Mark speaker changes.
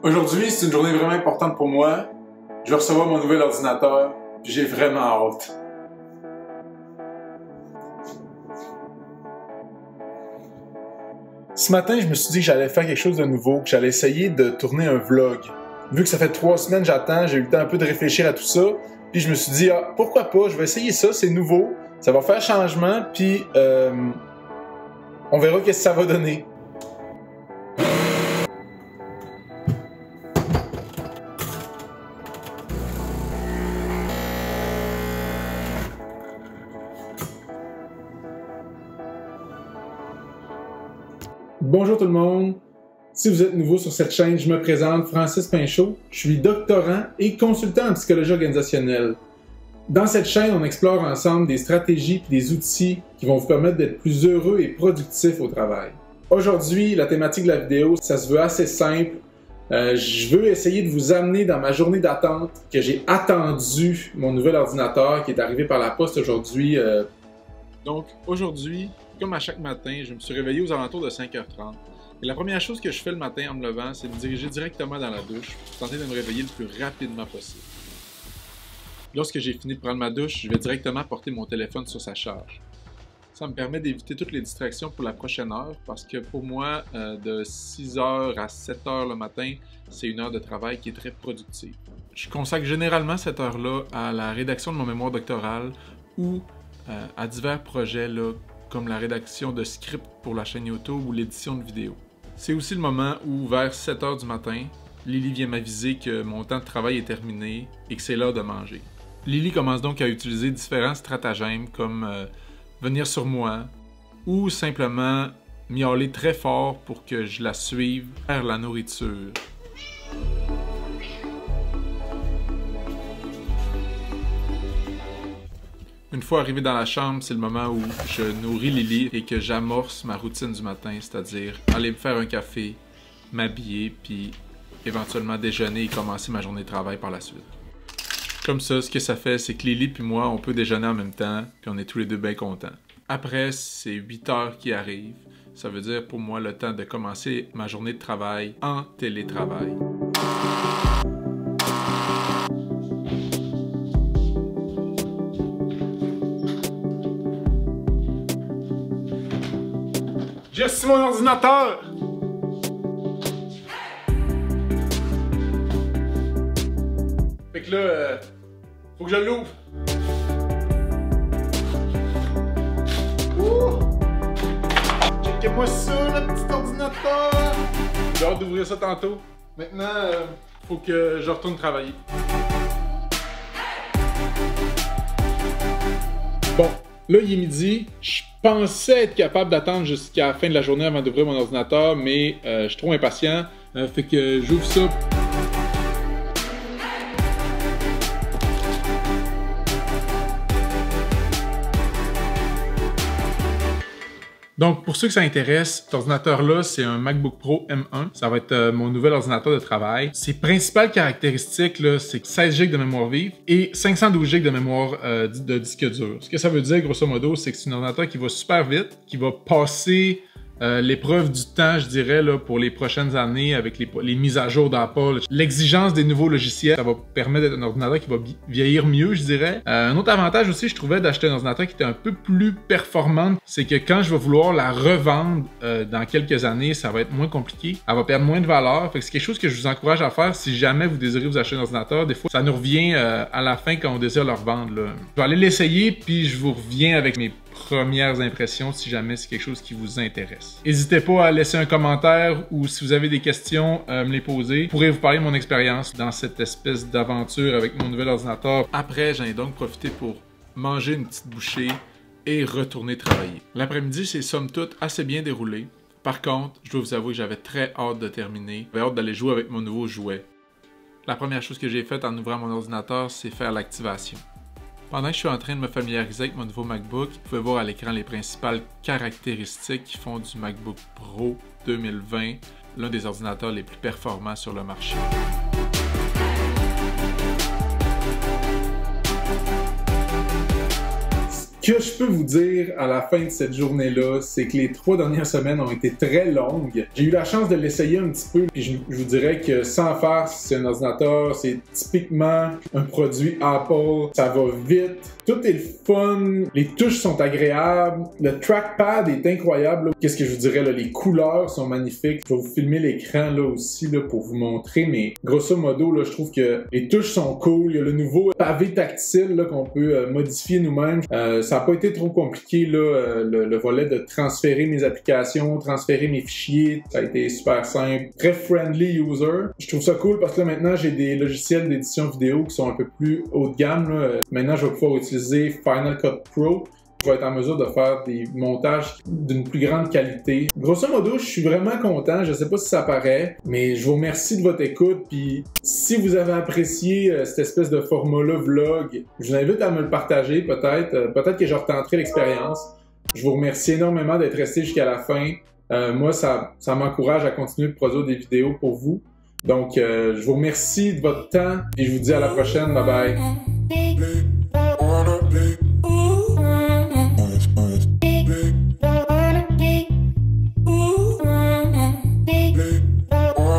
Speaker 1: Aujourd'hui, c'est une journée vraiment importante pour moi. Je vais recevoir mon nouvel ordinateur, puis j'ai vraiment hâte. Ce matin, je me suis dit que j'allais faire quelque chose de nouveau, que j'allais essayer de tourner un vlog. Vu que ça fait 3 semaines que j'attends, j'ai eu le temps un peu de réfléchir à tout ça, puis je me suis dit, ah, pourquoi pas, je vais essayer ça, c'est nouveau, ça va faire changement, puis on verra qu'est-ce que ça va donner. Bonjour tout le monde, si vous êtes nouveau sur cette chaîne, je me présente, Francis Pinchot, je suis doctorant et consultant en psychologie organisationnelle. Dans cette chaîne, on explore ensemble des stratégies et des outils qui vont vous permettre d'être plus heureux et productif au travail. Aujourd'hui, la thématique de la vidéo, ça se veut assez simple. Je veux essayer de vous amener dans ma journée d'attente, que j'ai attendu mon nouvel ordinateur qui est arrivé par la poste aujourd'hui. Donc aujourd'hui, comme à chaque matin, je me suis réveillé aux alentours de 5h30. Et la première chose que je fais le matin en me levant, c'est de me diriger directement dans la douche pour tenter de me réveiller le plus rapidement possible. Lorsque j'ai fini de prendre ma douche, je vais directement porter mon téléphone sur sa charge. Ça me permet d'éviter toutes les distractions pour la prochaine heure parce que pour moi, de 6h à 7h le matin, c'est une heure de travail qui est très productive. Je consacre généralement cette heure-là à la rédaction de mon mémoire doctoral ou à divers projets là, comme la rédaction de scripts pour la chaîne YouTube ou l'édition de vidéos. C'est aussi le moment où, vers 7h du matin, Lily vient m'aviser que mon temps de travail est terminé et que c'est l'heure de manger. Lily commence donc à utiliser différents stratagèmes comme venir sur moi ou simplement miauler très fort pour que je la suive vers la nourriture. Une fois arrivé dans la chambre, c'est le moment où je nourris Lily et que j'amorce ma routine du matin, c'est-à-dire aller me faire un café, m'habiller, puis éventuellement déjeuner et commencer ma journée de travail par la suite. Comme ça, ce que ça fait, c'est que Lily puis moi, on peut déjeuner en même temps, puis on est tous les deux bien contents. Après, c'est 8h qui arrive. Ça veut dire pour moi le temps de commencer ma journée de travail en télétravail. J'ai reçu mon ordinateur! Fait que là, faut que je l'ouvre. Checkez-moi ça, le petit ordinateur! J'ai hâte d'ouvrir ça tantôt. Maintenant, faut que je retourne travailler. Bon, là il est midi. Je pensais être capable d'attendre jusqu'à la fin de la journée avant d'ouvrir mon ordinateur, mais je suis trop impatient. Fait que j'ouvre ça. Donc, pour ceux que ça intéresse, cet ordinateur-là, c'est un MacBook Pro M1. Ça va être mon nouvel ordinateur de travail. Ses principales caractéristiques, c'est 16 GB de mémoire vive et 512 GB de mémoire de disque dur. Ce que ça veut dire, grosso modo, c'est que c'est un ordinateur qui va super vite, qui va passer l'épreuve du temps, je dirais, là, pour les prochaines années avec les mises à jour d'Apple. L'exigence des nouveaux logiciels, ça va permettre d'être un ordinateur qui va vieillir mieux, je dirais. Un autre avantage aussi, je trouvais, d'acheter un ordinateur qui était un peu plus performant, c'est que quand je vais vouloir la revendre dans quelques années, ça va être moins compliqué. Elle va perdre moins de valeur. Fait que c'est quelque chose que je vous encourage à faire si jamais vous désirez vous acheter un ordinateur. Des fois, ça nous revient à la fin quand on désire le revendre, là. Je vais aller l'essayer, puis je vous reviens avec mes premières impressions si jamais c'est quelque chose qui vous intéresse. N'hésitez pas à laisser un commentaire ou si vous avez des questions, me les poser. Je pourrais vous parler de mon expérience dans cette espèce d'aventure avec mon nouvel ordinateur. Après, j'en ai donc profité pour manger une petite bouchée et retourner travailler. L'après-midi s'est somme toute assez bien déroulé. Par contre, je dois vous avouer que j'avais très hâte de terminer. J'avais hâte d'aller jouer avec mon nouveau jouet. La première chose que j'ai faite en ouvrant mon ordinateur, c'est faire l'activation. Pendant que je suis en train de me familiariser avec mon nouveau MacBook, vous pouvez voir à l'écran les principales caractéristiques qui font du MacBook Pro 2020 l'un des ordinateurs les plus performants sur le marché. que je peux vous dire à la fin de cette journée-là, c'est que les 3 dernières semaines ont été très longues. J'ai eu la chance de l'essayer un petit peu, puis je vous dirais que sans faire, c'est un ordinateur, c'est typiquement un produit Apple, ça va vite, tout est le fun, les touches sont agréables, le trackpad est incroyable. Qu'est-ce que je vous dirais, là, les couleurs sont magnifiques. Je vais vous filmer l'écran là aussi là, pour vous montrer, mais grosso modo, là, je trouve que les touches sont cool. Il y a le nouveau pavé tactile là, qu'on peut modifier nous-mêmes. Ça n'a pas été trop compliqué, là, le volet de transférer mes applications, transférer mes fichiers. Ça a été super simple. Très friendly user. Je trouve ça cool parce que là, maintenant, j'ai des logiciels d'édition vidéo qui sont un peu plus haut de gamme. Là. Maintenant, je vais pouvoir utiliser Final Cut Pro. Je vais être en mesure de faire des montages d'une plus grande qualité. Grosso modo, je suis vraiment content. Je sais pas si ça paraît, mais je vous remercie de votre écoute. Puis si vous avez apprécié cette espèce de format-là vlog, je vous invite à me le partager peut-être. Peut-être que je retenterai l'expérience. Je vous remercie énormément d'être resté jusqu'à la fin. Moi, ça m'encourage à continuer de produire des vidéos pour vous. Donc, je vous remercie de votre temps et je vous dis à la prochaine. Bye bye!